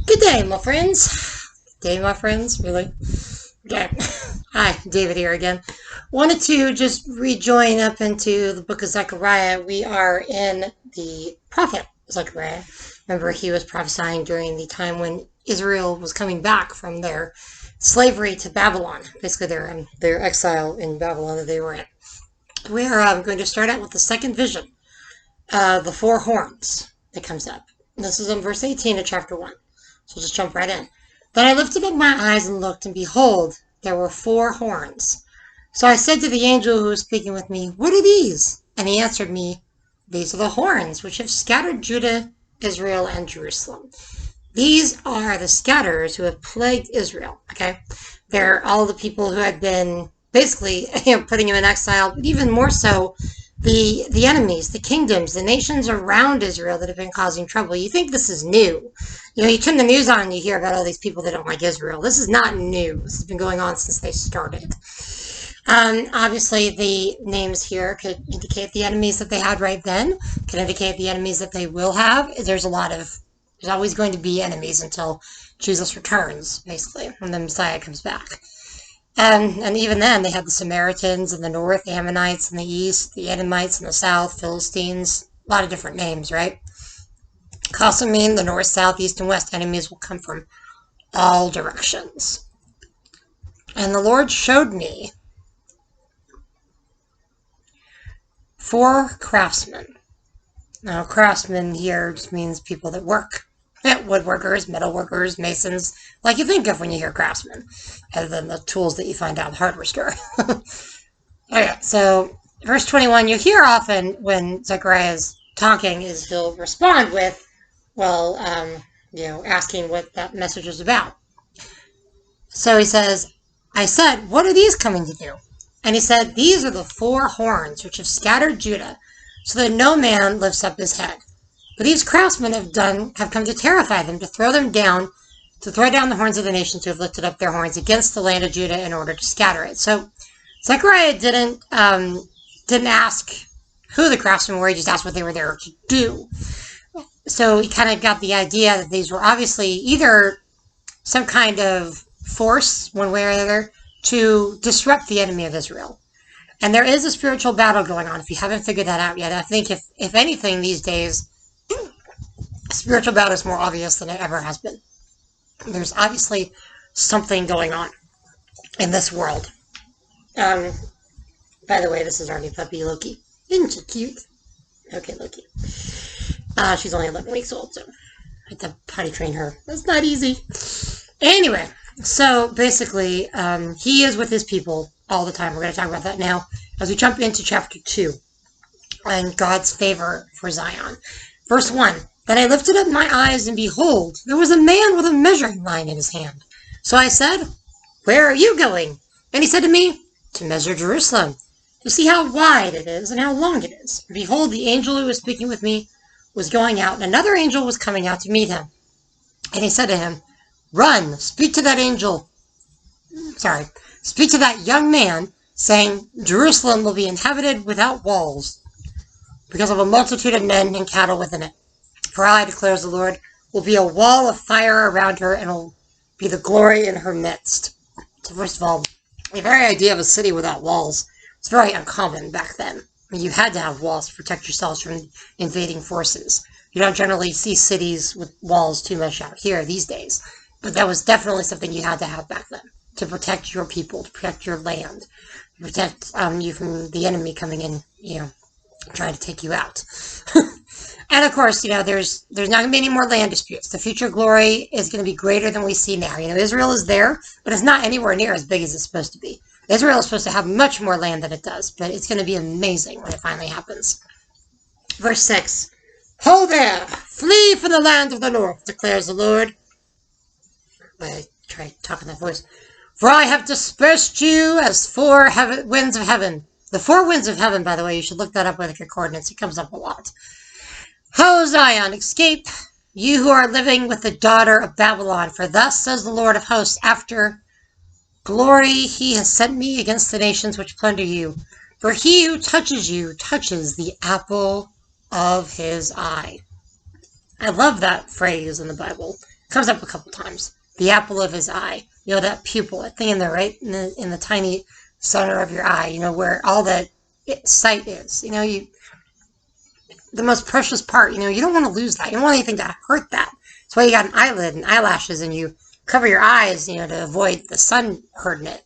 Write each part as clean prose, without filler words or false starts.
Good day, my friends. Good day, my friends. Really? Okay. Hi, David here again. Wanted to just rejoin up into the book of Zechariah. We are in the prophet Zechariah. Remember, he was prophesying during the time when Israel was coming back from their slavery to Babylon. Basically, their exile in Babylon that they were in. We are going to start out with the second vision, the four horns that comes up. This is in verse 18 of chapter 1. So just jump right in. Then I lifted up my eyes and looked, and behold, there were four horns. So I said to the angel who was speaking with me, "What are these?" And he answered me, "These are the horns which have scattered Judah, Israel, and Jerusalem." These are the scatterers who have plagued Israel. Okay, they're all the people who had been basically, putting him in exile, but even more so, the enemies, the kingdoms, the nations around Israel that have been causing trouble. You think this is new. You turn the news on and you hear about all these people that don't like Israel. This is not new. This has been going on since they started. Obviously, the names here could indicate the enemies that they had right then, could indicate the enemies that they will have. There's always going to be enemies until Jesus returns, basically, when the Messiah comes back. And even then, they had the Samaritans in the north, the Ammonites in the east, the Edomites in the south, Philistines, a lot of different names, right? Could also mean the north, south, east, and west enemies will come from all directions. And the Lord showed me four craftsmen. Now, craftsmen here just means people that work. Woodworkers, metalworkers, masons, like you think of when you hear craftsmen, other than the tools that you find out in the hardware store. Okay, so verse 21, you hear often when Zechariah is talking is he'll respond with, asking what that message is about. So he says, I said, "What are these coming to do?" And he said, "These are the four horns which have scattered Judah, so that no man lifts up his head. But these craftsmen have come to terrify them, to throw down the horns of the nations who have lifted up their horns against the land of Judah in order to scatter it." So Zechariah didn't ask who the craftsmen were, he just asked what they were there to do. So he kind of got the idea that these were obviously either some kind of force, one way or the other, to disrupt the enemy of Israel. And there is a spiritual battle going on, if you haven't figured that out yet. I think if anything these days, spiritual battle is more obvious than it ever has been. There's obviously something going on in this world. By the way, this is our new puppy, Loki. Isn't she cute? Okay, Loki. She's only 11 weeks old, so I have to potty train her. That's not easy. Anyway, so basically, he is with his people all the time. We're going to talk about that now as we jump into chapter 2 and God's favor for Zion. Verse 1, Then I lifted up my eyes, and behold, there was a man with a measuring line in his hand. So I said, "Where are you going?" And he said to me, "To measure Jerusalem, to see how wide it is and how long it is." And behold, the angel who was speaking with me was going out, and another angel was coming out to meet him. And he said to him, "Run, speak to that young man, saying, Jerusalem will be inhabited without walls, because of a multitude of men and cattle within it. For I, declares the Lord, will be a wall of fire around her, and will be the glory in her midst." So first of all, the very idea of a city without walls was very uncommon back then. I mean, you had to have walls to protect yourselves from invading forces. You don't generally see cities with walls too much out here these days. But that was definitely something you had to have back then, to protect your people, to protect your land, to protect you from the enemy coming in, trying to take you out. And of course, there's not going to be any more land disputes. The future glory is going to be greater than we see now. Israel is there, but it's not anywhere near as big as it's supposed to be. Israel is supposed to have much more land than it does, but it's going to be amazing when it finally happens. Verse 6, "Ho there! Flee from the land of the north, declares the Lord." I try talking that voice. "For I have dispersed you as four winds of heaven." The four winds of heaven, by the way, you should look that up with your coordinates. It comes up a lot. "Ho, Zion, escape, you who are living with the daughter of Babylon. For thus says the Lord of hosts, after glory he has sent me against the nations which plunder you. For he who touches you touches the apple of his eye." I love that phrase in the Bible, Comes up a couple times. The apple of his eye. You know, that pupil, that thing in there, right? In the tiny center of your eye, you know, where all that sight is. You know, the most precious part, you know, you don't want to lose that. You don't want anything to hurt that. That's why you got an eyelid and eyelashes and you cover your eyes, you know, to avoid the sun hurting it.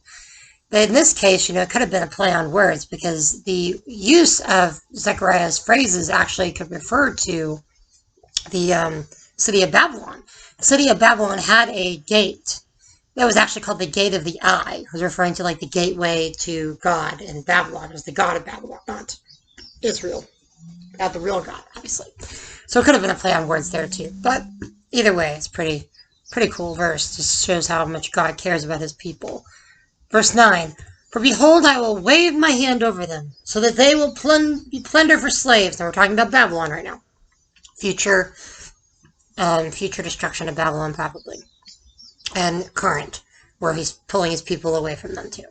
But in this case, you know, it could have been a play on words because the use of Zechariah's phrases actually could refer to the city of Babylon. The city of Babylon had a gate that was actually called the Gate of the Eye. It was referring to like the gateway to God, and Babylon was the god of Babylon, not Israel. Not the real God, obviously. So it could have been a play on words there too. But either way, it's pretty cool verse. Just shows how much God cares about his people. Verse 9, for behold, I will wave my hand over them, so that they will be plunder for slaves. Now we're talking about Babylon right now. Future destruction of Babylon, probably. And current, where he's pulling his people away from them too.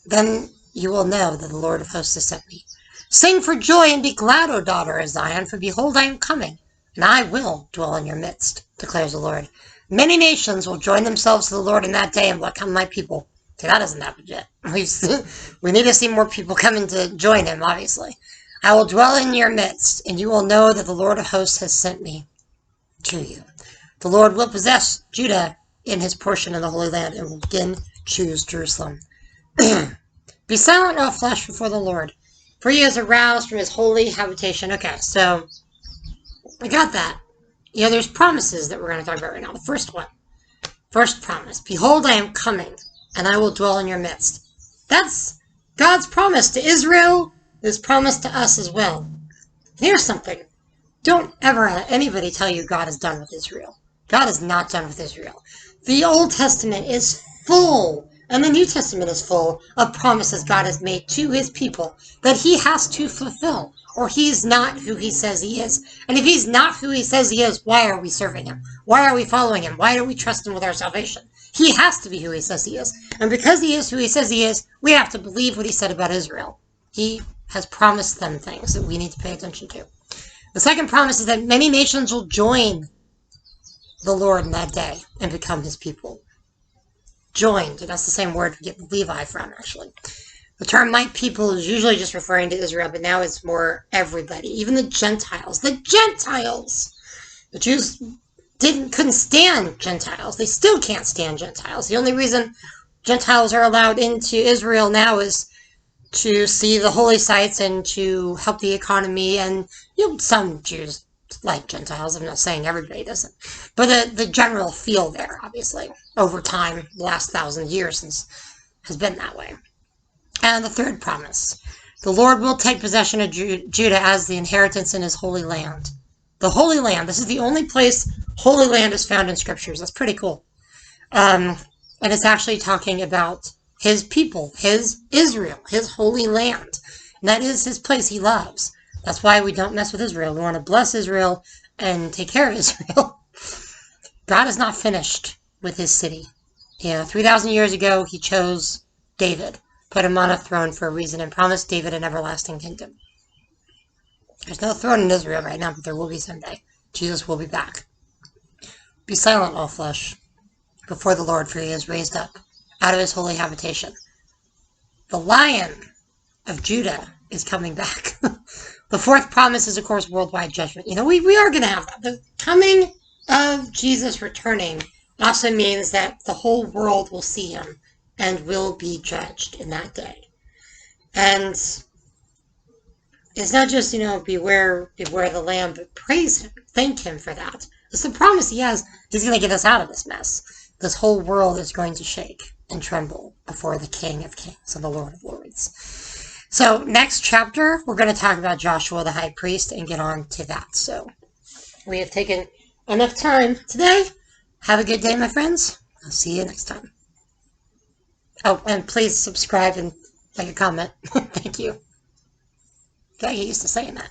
Then you will know that the Lord of hosts has sent me. Sing for joy and be glad, O daughter of Zion, for behold, I am coming, and I will dwell in your midst, declares the Lord. Many nations will join themselves to the Lord in that day and will become my people. See, that hasn't happened yet. We need to see more people coming to join him, obviously. I will dwell in your midst, and you will know that the Lord of hosts has sent me to you. The Lord will possess Judah in his portion in the Holy Land and will again choose Jerusalem. Be silent, all flesh, before the Lord, for he is aroused from his holy habitation. Okay, so I got that. You know, there's promises that we're going to talk about right now. The first promise. Behold, I am coming, and I will dwell in your midst. That's God's promise to Israel. His promise to us as well. Here's something. Don't ever let anybody tell you God is done with Israel. God is not done with Israel. The Old Testament is full, and the New Testament is full of promises God has made to his people that he has to fulfill, or he's not who he says he is. And if he's not who he says he is, why are we serving him? Why are we following him? Why do we trust him with our salvation? He has to be who he says he is. And because he is who he says he is, we have to believe what he said about Israel. He has promised them things that we need to pay attention to. The second promise is that many nations will join the Lord in that day and become his people. Joined, and that's the same word we get Levi from, actually. The term my people is usually just referring to Israel, but now it's more everybody, even the Gentiles. The Gentiles! The Jews couldn't stand Gentiles. They still can't stand Gentiles. The only reason Gentiles are allowed into Israel now is to see the holy sites and to help the economy, and you know, some Jews like Gentiles. I'm not saying everybody doesn't, but the general feel there, obviously, over time, the last 1,000 years has been that way. And the third promise, the Lord will take possession of Judah as the inheritance in his holy land. The Holy Land, this is the only place Holy Land is found in scriptures. That's pretty cool. And it's actually talking about his people, his Israel, his holy land. And that is his place he loves. That's why we don't mess with Israel. We want to bless Israel and take care of Israel. God is not finished with his city. You know, 3,000 years ago, he chose David, put him on a throne for a reason, and promised David an everlasting kingdom. There's no throne in Israel right now, but there will be someday. Jesus will be back. Be silent, all flesh, before the Lord, for he is raised up out of his holy habitation. The Lion of Judah is coming back. The fourth promise is, of course, worldwide judgment. You know, we are going to have that. The coming of Jesus returning also means that the whole world will see him and will be judged in that day. And it's not just, you know, beware the Lamb, but praise him, thank him for that. It's the promise he has. He's going to get us out of this mess. This whole world is going to shake and tremble before the King of Kings and the Lord of Lords. So next chapter, we're going to talk about Joshua the high priest and get on to that. So we have taken enough time today. Have a good day, my friends. I'll see you next time. Oh, and please subscribe and make a comment. Thank you. Gotta get used to saying that.